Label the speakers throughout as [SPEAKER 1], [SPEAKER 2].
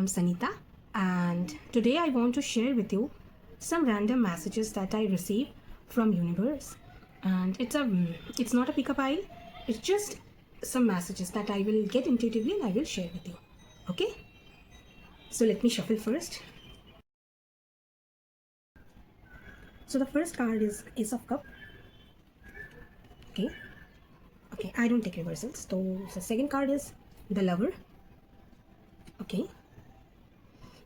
[SPEAKER 1] I'm Sanita, and today I want to share with you some random messages that I receive from universe. And it's not a pickup line, it's just some messages that I will get intuitively and I will share with you. Okay? So let me shuffle first. So the first card is Ace of Cup. Okay. Okay, I don't take reversals. So the second card is the Lover. Okay.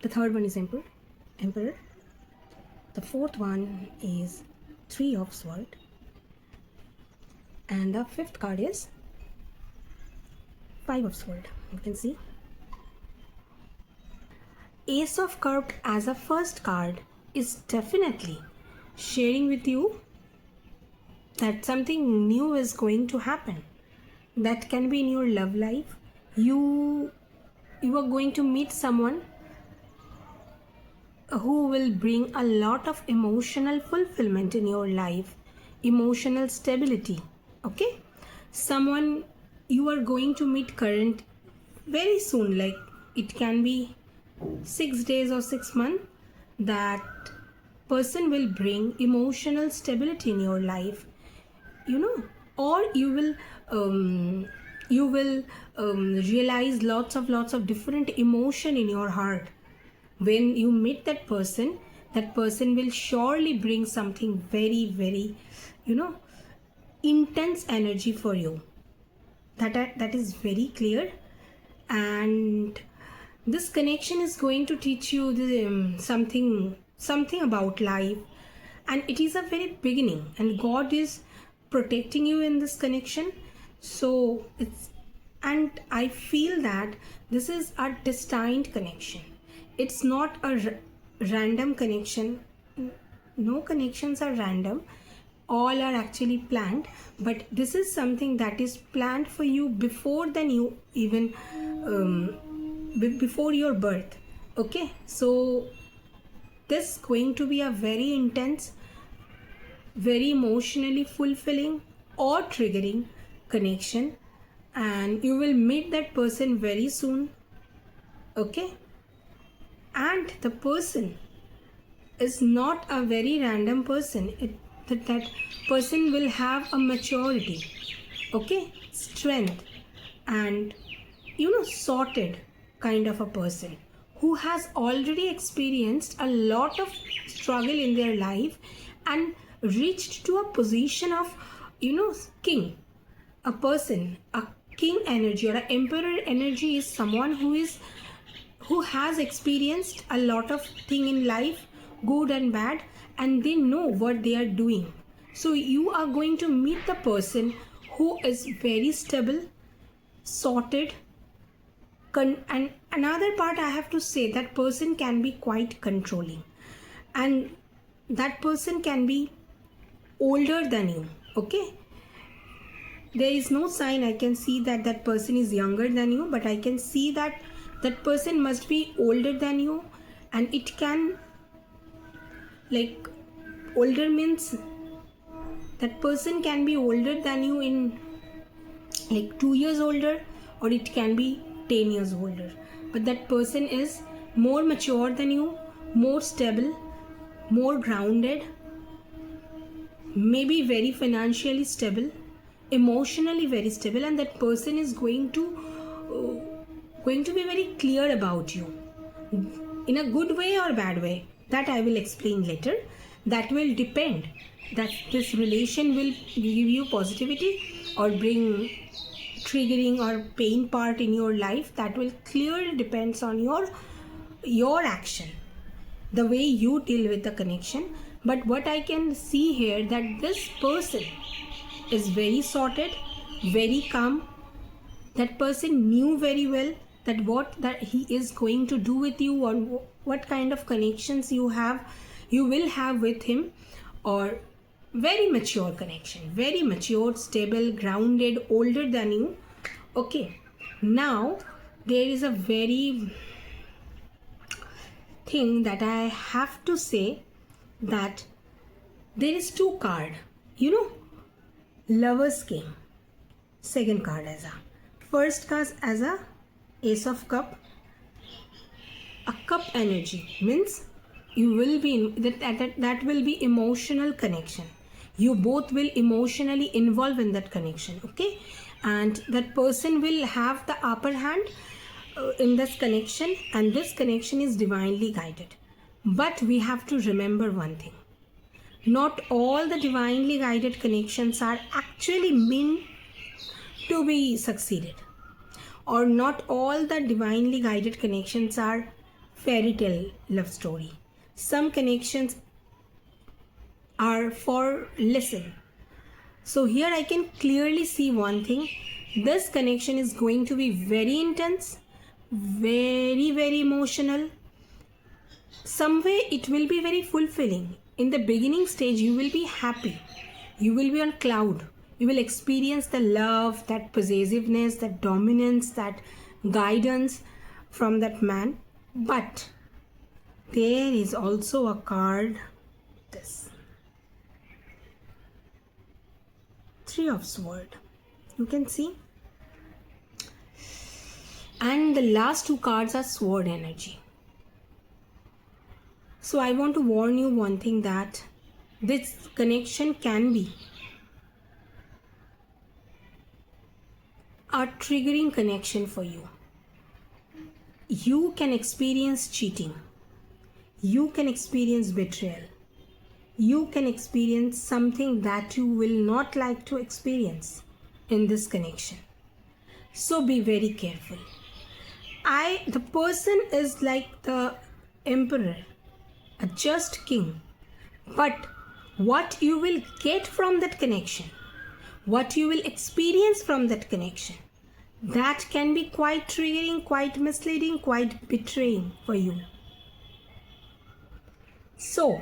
[SPEAKER 1] The third one is Emperor. The fourth one is Three of Swords. And the fifth card is Five of Swords. You can see. Ace of Cups as a first card is definitely sharing with you that something new is going to happen. That can be in your love life. You are going to meet someone who will bring a lot of emotional fulfillment in your life, emotional stability. Okay, someone you are going to meet current very soon, like it can be 6 days or 6 months. That person will bring emotional stability in your life, or you will realize lots of different emotion in your heart. When you meet that person will surely bring something very intense energy for you. That is very clear. And this connection is going to teach you something about life, and it is a very beginning, and God is protecting you in this connection. So and I feel that this is a destined connection. It's not a random connection. No connections are random, all are actually planned, but this is something that is planned for you before than you even before your birth. Okay, so this is going to be a very intense, very emotionally fulfilling or triggering connection, and you will meet that person very soon. Okay, and the person is not a very random person. That person will have a maturity, okay, strength, and sorted kind of a person who has already experienced a lot of struggle in their life and reached to a position of king. A person, a king energy or an emperor energy is someone who has experienced a lot of thing in life, good and bad, and they know what they are doing. So you are going to meet the person who is very stable, sorted. And another part I have to say, that person can be quite controlling, and that person can be older than you. Okay, there is no sign I can see that person is younger than you, but I can see that person must be older than you. And it can, like, older means that person can be older than you in like 2 years older, or it can be 10 years older, but that person is more mature than you, more stable, more grounded, maybe very financially stable, emotionally very stable, and that person is going to be very clear about you in a good way or bad way. That I will explain later. That will depend, that this relation will give you positivity or bring triggering or pain part in your life. That will clearly depends on your action, the way you deal with the connection. But what I can see here, that this person is very sorted, very calm. That person knew very well that what that he is going to do with you, or what kind of connections you will have with him. Or very mature connection, very mature, stable, grounded, older than you. Okay, now there is a very thing that I have to say, that there is two card, lovers came, second card as a, first card as a Ace of Cup, cup energy means you will be that will be emotional connection. You both will emotionally involve in that connection, okay? And that person will have the upper hand in this connection, and this connection is divinely guided. But we have to remember one thing: not all the divinely guided connections are actually meant to be succeeded, or not all the divinely guided connections are fairy tale love story. Some connections are for listen. So here I can clearly see one thing: this connection is going to be very intense, very, very emotional. Some way it will be very fulfilling. In the beginning stage, you will be happy, you will be on cloud, you will experience the love, that possessiveness, that dominance, that guidance from that man. But there is also a card, this Three of Swords, you can see, and the last two cards are sword energy. So I want to warn you one thing, that this connection can be a triggering connection for you. You can experience cheating, you can experience betrayal, you can experience something that you will not like to experience in this connection. So be very careful. The person is like the emperor, a just king. But what you will get from that connection, what you will experience from that connection, that can be quite triggering, quite misleading, quite betraying for you. So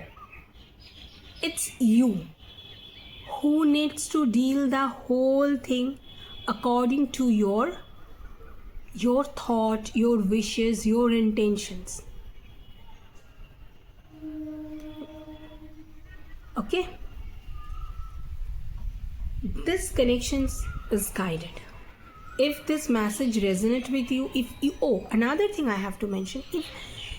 [SPEAKER 1] it's you who needs to deal the whole thing according to your thought, your wishes, your intentions. Okay? This connection is guided. If this message resonates with you, another thing I have to mention: if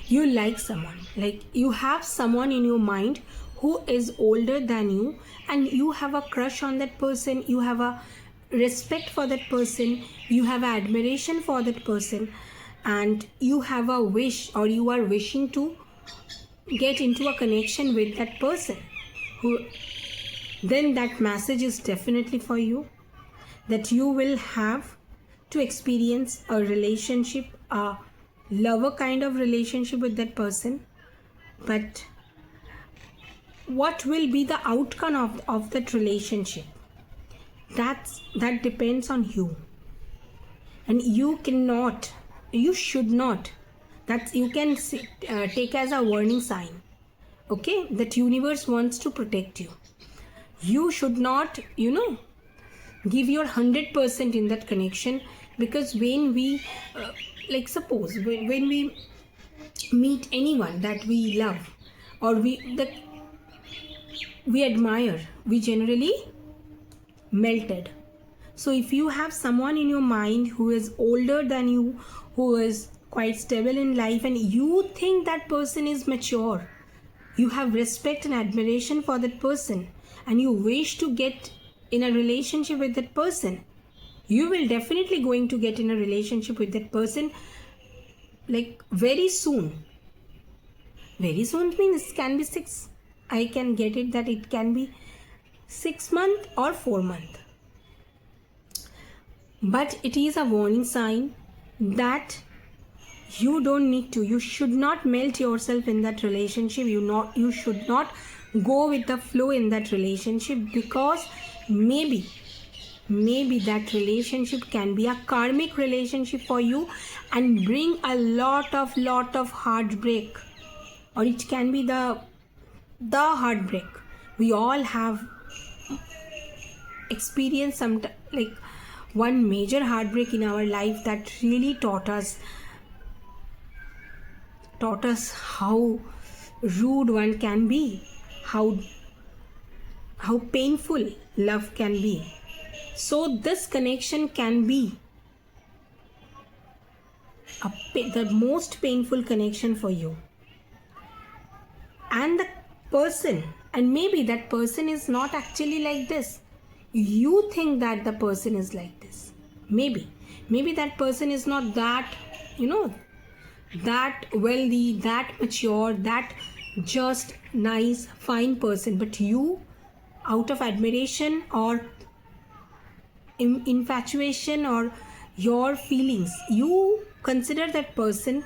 [SPEAKER 1] you like someone, like you have someone in your mind who is older than you, and you have a crush on that person, you have a respect for that person, you have admiration for that person, and you have a wish, or you are wishing to get into a connection with that person, then that message is definitely for you, that you will have to experience a relationship, a lover kind of relationship with that person. But what will be the outcome of that relationship, that depends on you. And you should not, that you can take as a warning sign, okay, that universe wants to protect you. You should not give your 100% in that connection, because when we suppose when we meet anyone that we love, or we admire, we generally melted. So if you have someone in your mind who is older than you, who is quite stable in life, and you think that person is mature, you have respect and admiration for that person, and you wish to get in a relationship with that person, you will definitely going to get in a relationship with that person, like very soon. Very soon means can be I can get it that it can be 6 months or 4 months. But it is a warning sign that you should not melt yourself in that relationship. You should not go with the flow in that relationship, because maybe that relationship can be a karmic relationship for you and bring a lot of heartbreak, or it can be the heartbreak. We all have experienced one major heartbreak in our life that really taught us how rude one can be, how painful love can be. So this connection can be a the most painful connection for you. And the person, and maybe that person is not actually like this. You think that the person is like this. Maybe that person is not that, that wealthy, that mature, that just nice, fine person. But you, out of admiration or infatuation or your feelings, you consider that person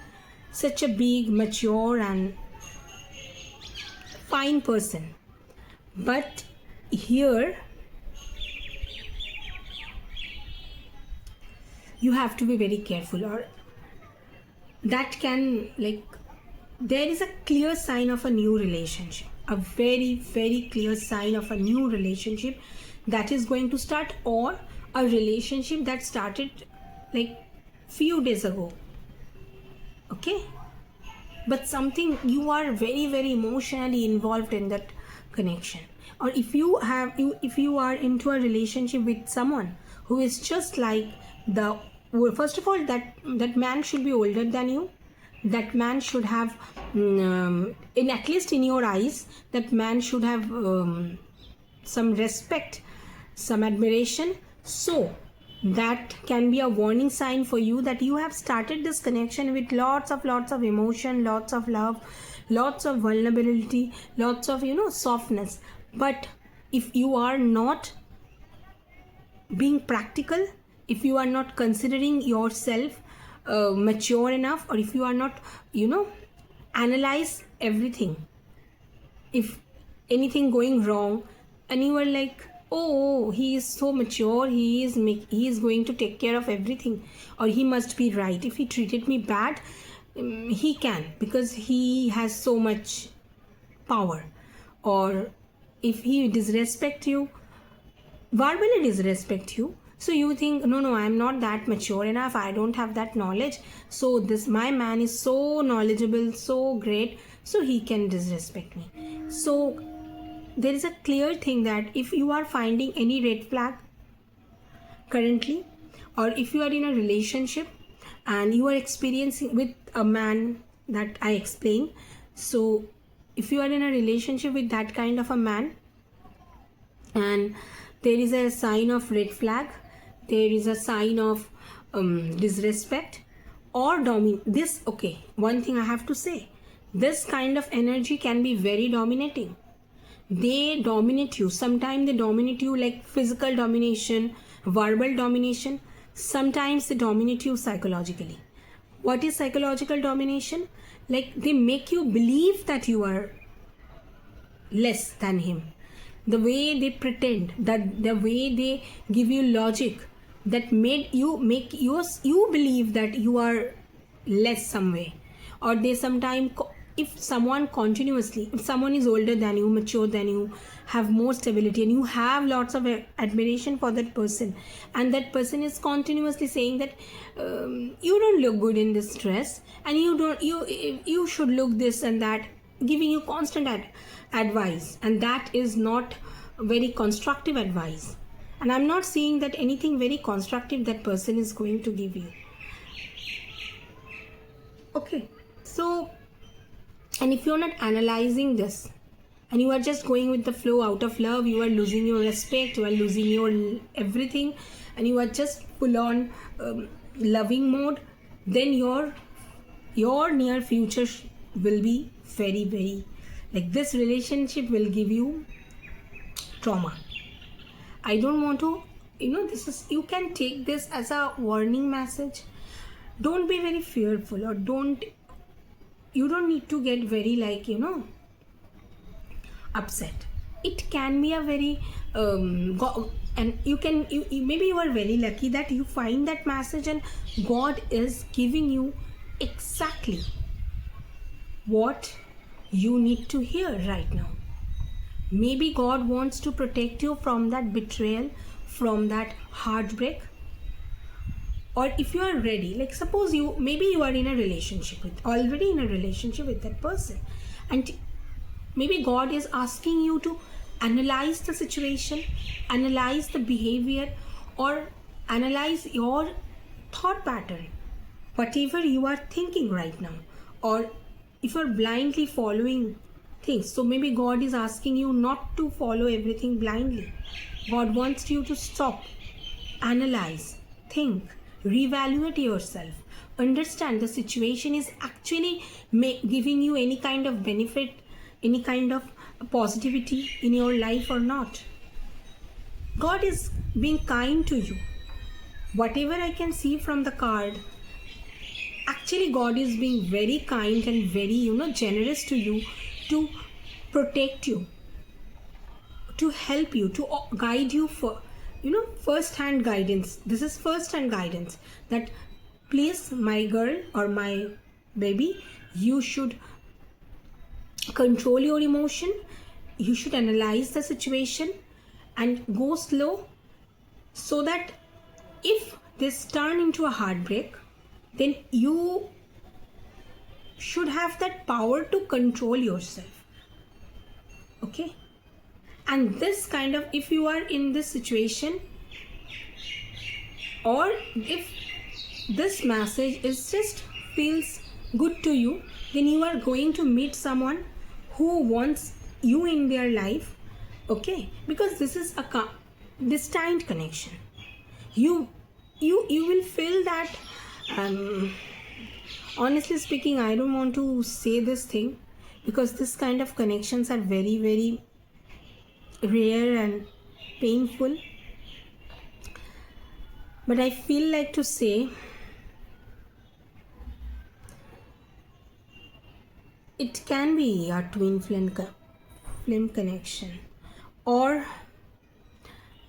[SPEAKER 1] such a big, mature and fine person. But here you have to be very careful, or that can, like, there is a clear sign of a new relationship, a very very clear sign of a new relationship that is going to start, or a relationship that started like few days ago. Okay, but something, you are very very emotionally involved in that connection. Or if you are into a relationship with someone who is just like the, first of all, that man should be older than you. That man should have in, at least in your eyes, that man should have some respect, some admiration. So that can be a warning sign for you that you have started this connection with lots of emotion, lots of love, lots of vulnerability, lots of softness. But if you are not being practical, if you are not considering yourself mature enough, or if you are not analyze everything, if anything going wrong and you are like, oh, he is so mature, he is going to take care of everything, or he must be right. If he treated me bad, he can, because he has so much power. Or if he disrespect you, verbally disrespect you, so you think, no, I am not that mature enough, I don't have that knowledge, so this my man is so knowledgeable, so great, so he can disrespect me. So there is a clear thing that if you are finding any red flag currently, or if you are in a relationship and you are experiencing with a man that I explained, so if you are in a relationship with that kind of a man and there is a sign of red flag, there is a sign of disrespect or this, okay, one thing I have to say, this kind of energy can be very dominating. They dominate you. Sometimes they dominate you like physical domination, verbal domination. Sometimes they dominate you psychologically. What is psychological domination? Like, they make you believe that you are less than him. The way they pretend, that the way they give you logic, that make you believe that you are less some way. Or they sometimes, if someone is older than you, mature than you, have more stability, and you have lots of admiration for that person, and that person is continuously saying that you don't look good in this dress, and you should look this and that, giving you constant advice, and that is not very constructive advice. And I'm not seeing that anything very constructive that person is going to give you. Okay, so, and if you're not analyzing this and you are just going with the flow out of love, you are losing your respect, you are losing your everything, and you are just full on loving mode, then your near future will be very very, like, this relationship will give you trauma. I don't want to, you can take this as a warning message. Don't be very fearful, or you don't need to get very, like, upset. It can be a very and maybe you are very lucky that you find that message and God is giving you exactly what you need to hear right now. Maybe God wants to protect you from that betrayal, from that heartbreak. Or if you are ready, like, suppose you are already in a relationship with that person, and maybe God is asking you to analyze the situation, analyze the behavior, or analyze your thought pattern. whatever you are thinking right now, or if you're blindly following things. So maybe God is asking you not to follow everything blindly. God wants you to stop, analyze, think, reevaluate yourself, understand the situation is actually giving you any kind of benefit, any kind of positivity in your life or not. God is being kind to you. Whatever I can see from the card, actually God is being very kind and very, generous to you, to protect you, to help you, to guide you for, first hand guidance. This is first hand guidance, that please, my girl or my baby, you should control your emotion, you should analyze the situation and go slow, so that if this turn into a heartbreak, then you should have that power to control yourself. Okay? And this kind of, if you are in this situation, or if this message is just feels good to you, then you are going to meet someone who wants you in their life. Okay? Because this is a distinct connection. You will feel that, honestly speaking, I don't want to say this thing, because this kind of connections are very, very rare and painful, but I feel like to say, it can be a twin flame connection, or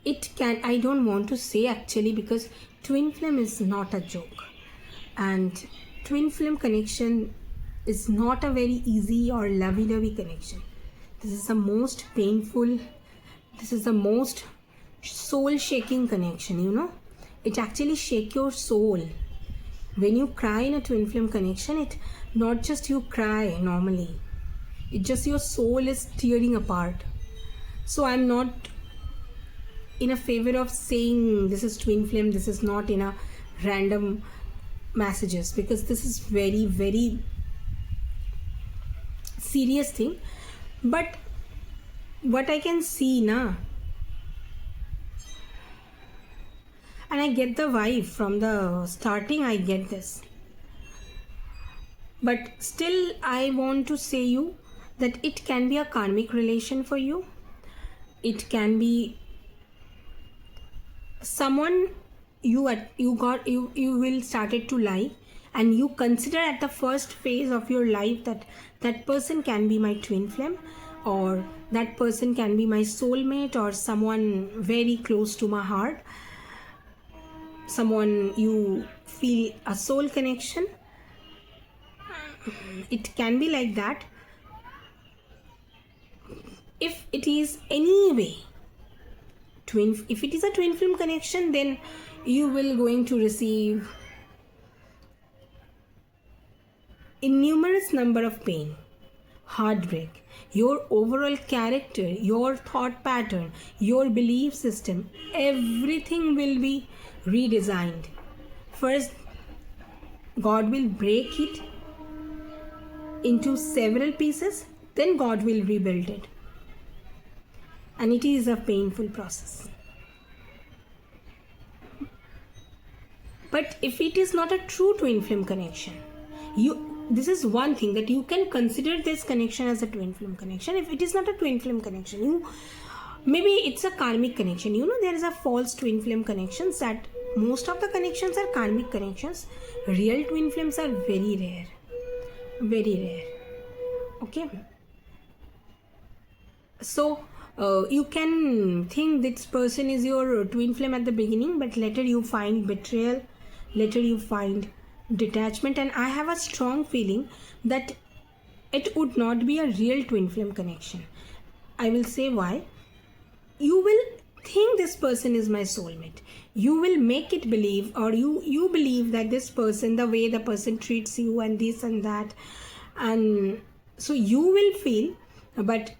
[SPEAKER 1] it can, I don't want to say actually, because twin flame is not a joke, and twin flame connection is not a very easy or lovey-dovey connection. This is the most painful, this is the most soul shaking connection. It actually shakes your soul. When you cry in a twin flame connection, it not just you cry normally, it just your soul is tearing apart. So I'm not in a favor of saying this is twin flame, this is not in a random messages, because this is very, very serious thing. But what I can see now, and I get the vibe from the starting, I get this, but still I want to say you that it can be a karmic relation for you. It can be someone you will started to like, and you consider at the first phase of your life that that person can be my twin flame, or that person can be my soulmate, or someone very close to my heart, someone you feel a soul connection. It can be like that. If it is anyway if it is a twin flame connection, then you will going to receive innumerous number of pain, heartbreak, your overall character, your thought pattern, your belief system, everything will be redesigned. First, God will break it into several pieces, then God will rebuild it. And it is a painful process. But if it is not a true twin flame connection, this is one thing that you can consider this connection as a twin flame connection. If it is not a twin flame connection, maybe it's a karmic connection. There is a false twin flame connections, that most of the connections are karmic connections. Real twin flames are very rare. Very rare. Okay. So you can think this person is your twin flame at the beginning, but later you find betrayal, later you find detachment, and I have a strong feeling that it would not be a real twin flame connection. I will say why. You will think this person is my soulmate. You will make it believe, or you believe that this person, the way the person treats you and this and that, and so you will feel, but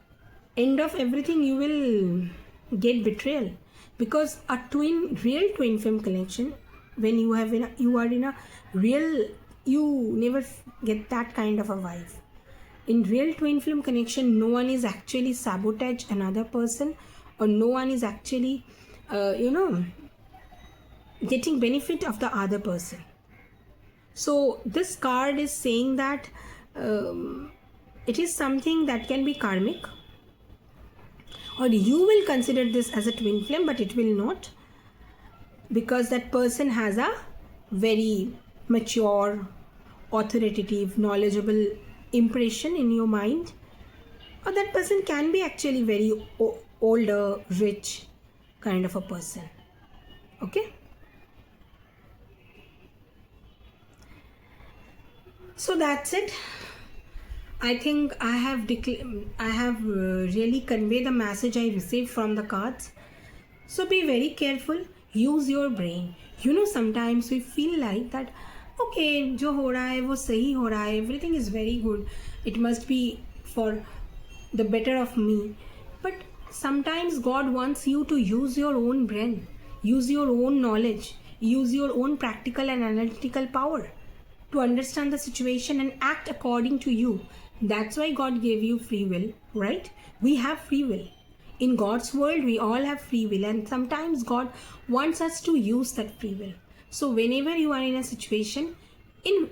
[SPEAKER 1] end of everything you will get betrayal, because a real twin flame connection, when you are in a real you never get that kind of a vibe. In real twin flame connection, no one is actually sabotage another person, or no one is actually getting benefit of the other person. So this card is saying that it is something that can be karmic, or you will consider this as a twin flame, but it will not, because that person has a very mature, authoritative, knowledgeable impression in your mind, or that person can be actually very older, rich kind of a person. Okay, so that's it. I think I have really conveyed the message I received from the cards. So be very careful, use your brain. Sometimes we feel like that, okay, जो हो रहा है वो सही हो रहा है, everything is very good, it must be for the better of me. But sometimes God wants you to use your own brain, use your own knowledge, use your own practical and analytical power to understand the situation and act according to you. That's why God gave you free will, right? We have free will. In God's world, we all have free will, and sometimes God wants us to use that free will. So whenever you are in a situation, in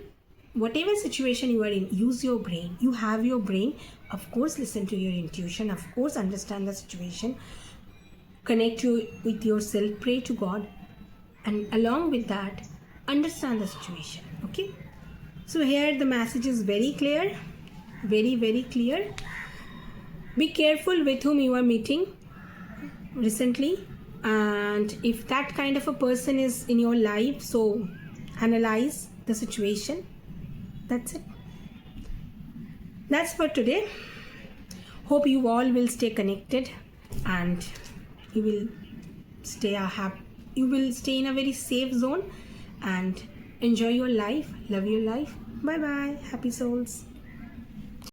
[SPEAKER 1] whatever situation you are in, use your brain. You have your brain. Of course, listen to your intuition. Of course, understand the situation. Connect with yourself, pray to God, and along with that, understand the situation. Okay? So here the message is very clear. Very, very clear. Be careful with whom you are meeting recently, and if that kind of a person is in your life, so analyze the situation. That's it. That's for today. Hope you all will stay connected, and you will stay in a very safe zone, and enjoy your life, love your life. Bye bye, happy souls.